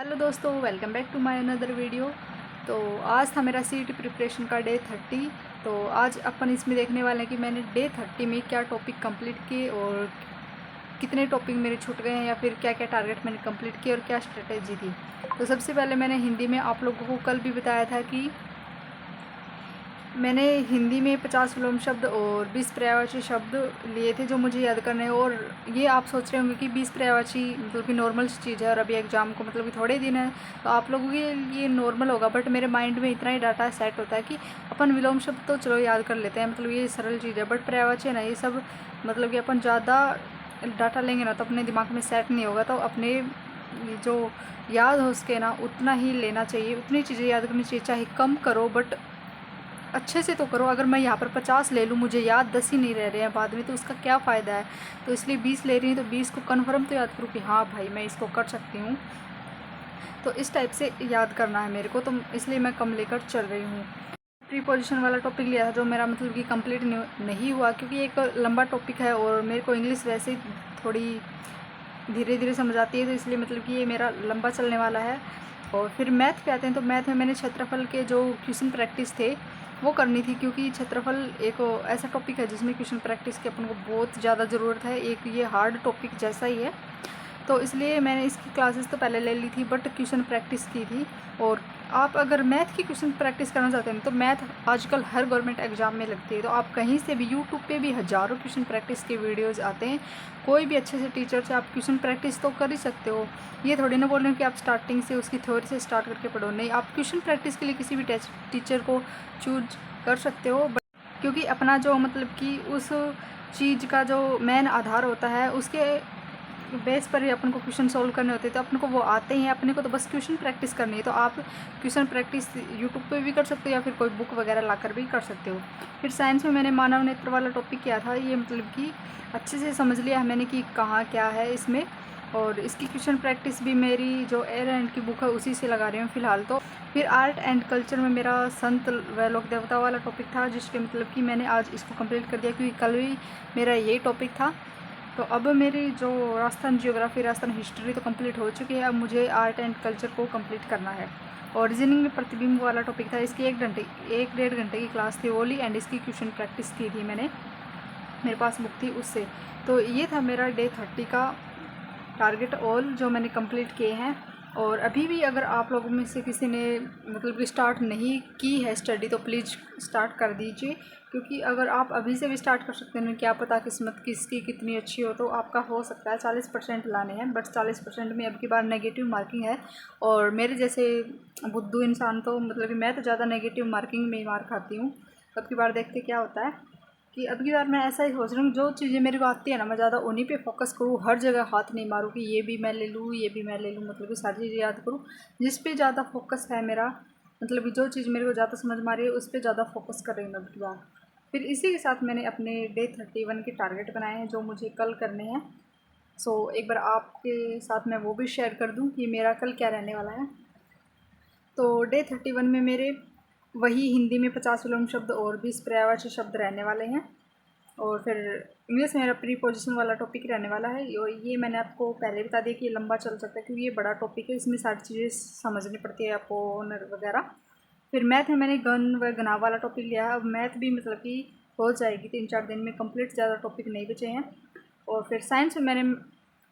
Hello दोस्तों, welcome back to my another video. तो आज था मेरा सीईटी प्रिपरेशन का डे 30। तो आज अपन इसमें देखने वाले हैं कि मैंने डे 30 में क्या टॉपिक कंप्लीट किए और कितने टॉपिक मेरे छूट गए हैं या फिर क्या क्या टारगेट मैंने कंप्लीट किए और क्या स्ट्रेटेजी थी। तो सबसे पहले मैंने हिंदी में आप लोगों को कल भी बताया था कि मैंने हिंदी में 50 विलोम शब्द और 20 पर्यायवाची शब्द लिए थे जो मुझे याद करने हैं। और ये आप सोच रहे होंगे कि 20 पर्यायवाची मतलब कि नॉर्मल चीज़ है और अभी एग्ज़ाम को मतलब कि थोड़े दिन है तो आप लोगों के लिए नॉर्मल होगा, बट मेरे माइंड में इतना ही डाटा सेट होता है कि अपन विलोम शब्द तो चलो याद कर लेते हैं, मतलब ये सरल चीज़ है। बट पर्यायवाची है ना, ये सब मतलब कि अपन ज़्यादा डाटा लेंगे ना तो अपने दिमाग में सेट नहीं होगा। तो अपने जो याद हो सके ना उतना ही लेना चाहिए, उतनी चीज़ें याद करनी चाहिए, चाहे कम करो बट अच्छे से तो करो। अगर मैं यहाँ पर 50 ले लूँ, मुझे याद 10 ही नहीं रह रहे हैं बाद में, तो उसका क्या फ़ायदा है। तो इसलिए 20 ले रही हूँ तो 20 को कन्फर्म तो याद करूँ कि हाँ भाई मैं इसको कर सकती हूँ। तो इस टाइप से याद करना है मेरे को, तो इसलिए मैं कम लेकर चल रही हूँ। प्रीपोजिशन वाला टॉपिक लिया था जो मेरा मतलब कि कंप्लीट नहीं हुआ, क्योंकि एक लंबा टॉपिक है और मेरे को इंग्लिश वैसे ही थोड़ी धीरे धीरे समझ आती है, तो इसलिए मतलब कि ये मेरा लंबा चलने वाला है। और फिर मैथ पे आते हैं। तो मैथ में मैंने क्षेत्रफल के जो क्वेश्चन प्रैक्टिस थे वो करनी थी, क्योंकि क्षेत्रफल एक ऐसा टॉपिक है जिसमें क्वेश्चन प्रैक्टिस की अपन को बहुत ज़्यादा ज़रूरत है। एक ये हार्ड टॉपिक जैसा ही है, तो इसलिए मैंने इसकी क्लासेस तो पहले ले ली थी बट क्वेश्चन प्रैक्टिस की थी। और आप अगर मैथ की क्वेश्चन प्रैक्टिस करना चाहते हैं तो मैथ आजकल हर गवर्नमेंट एग्जाम में लगती है, तो आप कहीं से भी यूट्यूब पे भी हज़ारों क्वेश्चन प्रैक्टिस के वीडियोस आते हैं। कोई भी अच्छे से टीचर से आप क्वेश्चन प्रैक्टिस तो कर ही सकते हो। ये थोड़ी ना बोल रहे हो कि आप स्टार्टिंग से उसकी थ्योरी से स्टार्ट करके पढ़ो, नहीं, आप क्वेश्चन प्रैक्टिस के लिए किसी भी टीचर को चूज कर सकते हो। क्योंकि अपना जो मतलब कि उस चीज़ का जो मेन आधार होता है उसके बेस पर ही अपन को क्वेश्चन सोल्व करने होते हैं, तो अपन को वो आते हैं, अपने को तो बस क्वेश्चन प्रैक्टिस करनी है। तो आप क्वेश्चन प्रैक्टिस यूट्यूब पे भी कर सकते हो या फिर कोई बुक वगैरह लाकर भी कर सकते हो। फिर साइंस में मैंने मानव नेत्र वाला टॉपिक किया था, ये मतलब कि अच्छे से समझ लिया है मैंने कि कहाँ क्या है इसमें। और इसकी क्वेश्चन प्रैक्टिस भी मेरी जो एयर एंड की बुक है उसी से लगा रही हूँ फ़िलहाल तो। फिर आर्ट एंड कल्चर में मेरा संत व लोक देवता वाला टॉपिक था, जिसके मतलब कि मैंने आज इसको कंप्लीट कर दिया, क्योंकि कल भी मेरा यही टॉपिक था। तो अब मेरी जो राजस्थान जियोग्राफी, राजस्थान हिस्ट्री तो कंप्लीट हो चुकी है, अब मुझे आर्ट एंड कल्चर को कंप्लीट करना है। और रीजनिंग में प्रतिबिंब वाला टॉपिक था, इसकी 1 डेढ़ घंटे की क्लास थी ओनली, एंड इसकी क्वेश्चन प्रैक्टिस की थी मैंने, मेरे पास बुक थी उससे। तो ये था मेरा डे 30 का टारगेट ऑल जो मैंने कंप्लीट किए हैं। और अभी भी अगर आप लोगों में से किसी ने मतलब कि स्टार्ट नहीं की है स्टडी तो प्लीज़ स्टार्ट कर दीजिए, क्योंकि अगर आप अभी से भी स्टार्ट कर सकते हैं, क्या पता किस्मत किसकी कितनी अच्छी हो, तो आपका हो सकता है। 40% लाने हैं, बट 40% में अब की बार नेगेटिव मार्किंग है। और मेरे जैसे बुद्धू इंसान तो मतलब कि मैं तो ज़्यादा नेगेटिव मार्किंग में ही मार खाती हूँ। अब की बार देखते क्या होता है, कि अब की बार मैं ऐसा ही सोच रही हूँ, जो चीज़ें मेरे को आती है ना मैं ज़्यादा उन्हीं पे फोकस करूँ, हर जगह हाथ नहीं मारूँ कि ये भी मैं ले लूँ ये भी मैं ले लूँ, मतलब कि सारी चीज़ें याद करूँ। जिस पे ज़्यादा फोकस है मेरा, मतलब कि जो चीज़ मेरे को ज़्यादा समझ में आ रही है उस पर ज़्यादा फोकस कर रही हूँ अब की बार। फिर इसी के साथ मैंने अपने डे 31 के टारगेट बनाए हैं जो मुझे कल करने हैं। सो एक बार आपके साथ मैं वो भी शेयर कर दूँ कि मेरा कल क्या रहने वाला है। तो डे 31 में मेरे वही हिंदी में 50 विलोम शब्द और 20 पर्यायवाची शब्द रहने वाले हैं। और फिर इंग्लिश मेरा प्रीपोजिशन वाला टॉपिक रहने वाला है। ये मैंने आपको पहले बता दिया कि ये लंबा चल सकता है, क्योंकि ये बड़ा टॉपिक है, इसमें सारी चीज़ें समझनी पड़ती है आपको, ओनर वगैरह। फिर मैथ में मैंने गण व गना वाला टॉपिक लिया है। अब मैथ भी मतलब कि हो जाएगी 3-4 दिन में कंप्लीट, ज़्यादा टॉपिक नहीं बचे हैं। और फिर साइंस में मैंने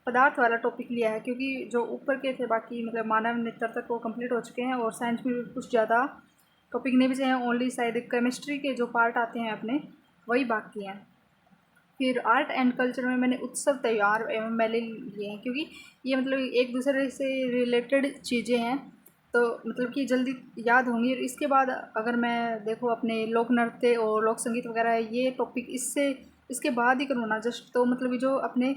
पदार्थ वाला टॉपिक लिया है, क्योंकि जो ऊपर के थे बाकी मतलब मानव नेत्र तक वो कंप्लीट हो चुके हैं, और साइंस में भी कुछ ज़्यादा टॉपिक नहीं बचे हैं, ओनली शायद केमिस्ट्री के जो पार्ट आते हैं अपने वही बाकी हैं। फिर आर्ट एंड कल्चर में मैंने उत्सव, त्यौहार एवं मेले लिए हैं, क्योंकि ये मतलब एक दूसरे से रिलेटेड चीज़ें हैं, तो मतलब कि जल्दी याद होंगी। और इसके बाद अगर मैं देखो अपने लोक नृत्य और लोक संगीत वगैरह ये टॉपिक इसके बाद ही करूँ ना जस्ट, तो मतलब कि जो अपने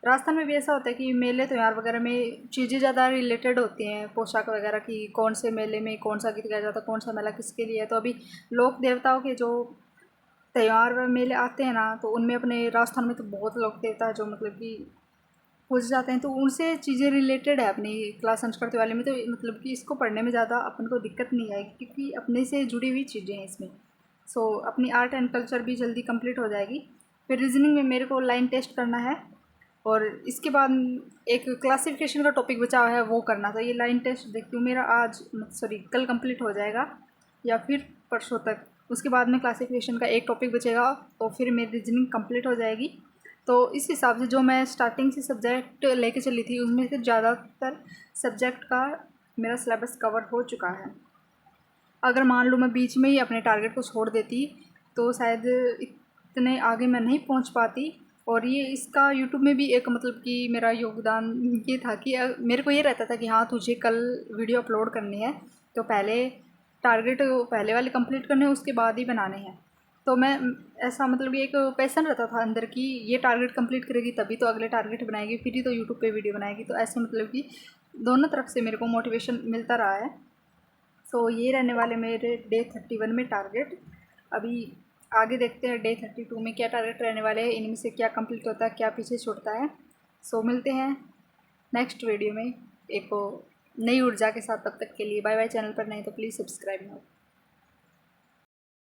राजस्थान में भी ऐसा होता है कि मेले त्यौहार वगैरह में चीज़ें ज़्यादा रिलेटेड होती हैं, पोशाक वगैरह की, कौन से मेले में कौन सा गीत गाया जाता है, कौन सा मेला किसके लिए है। तो अभी लोक देवताओं के जो त्यौहार व मेले आते हैं ना, तो उनमें अपने राजस्थान में तो बहुत लोक देवता है जो मतलब कि पूजे जाते हैं, तो उनसे चीज़ें रिलेटेड है अपनी क्लास संस्कृति वाले में, तो मतलब कि इसको पढ़ने में ज़्यादा अपन को दिक्कत नहीं आएगी, क्योंकि अपने से जुड़ी हुई चीज़ें हैं इसमें। सो अपनी आर्ट एंड कल्चर भी जल्दी कंप्लीट हो जाएगी। फिर रीजनिंग में मेरे को लाइन टेस्ट करना है, और इसके बाद एक क्लासिफिकेशन का टॉपिक बचा हुआ है, वो करना था। ये लाइन टेस्ट देखती हूँ मेरा आज कल कंप्लीट हो जाएगा या फिर परसों तक। उसके बाद में क्लासिफिकेशन का एक टॉपिक बचेगा, तो फिर मेरी रीजनिंग कंप्लीट हो जाएगी। तो इस हिसाब से जो मैं स्टार्टिंग से सब्जेक्ट लेके चली थी, उसमें से ज़्यादातर सब्जेक्ट का मेरा सिलेबस कवर हो चुका है। अगर मान लो मैं बीच में ही अपने टारगेट को छोड़ देती तो शायद इतने आगे मैं नहीं पहुंच पाती। और ये इसका यूट्यूब में भी एक मतलब कि मेरा योगदान ये था कि मेरे को ये रहता था कि हाँ तुझे कल वीडियो अपलोड करनी है, तो पहले टारगेट पहले वाले कंप्लीट करने हैं, उसके बाद ही बनाने हैं। तो मैं ऐसा मतलब ये एक पैसन रहता था अंदर कि ये टारगेट कंप्लीट करेगी तभी तो अगले टारगेट बनाएगी, फिर ही तो यूट्यूब पे वीडियो बनाएगी। तो ऐसे मतलब कि दोनों तरफ से मेरे को मोटिवेशन मिलता रहा है। सो ये रहने वाले मेरे डे 31 में टारगेट। अभी आगे देखते हैं डे 32 में क्या टारगेट रहने वाले हैं, इनमें से क्या कंप्लीट होता है, क्या पीछे छूटता है। सो मिलते हैं नेक्स्ट वीडियो में एक नई ऊर्जा के साथ। तब तक के लिए बाय बाय। चैनल पर नहीं तो प्लीज़ सब्सक्राइब करो।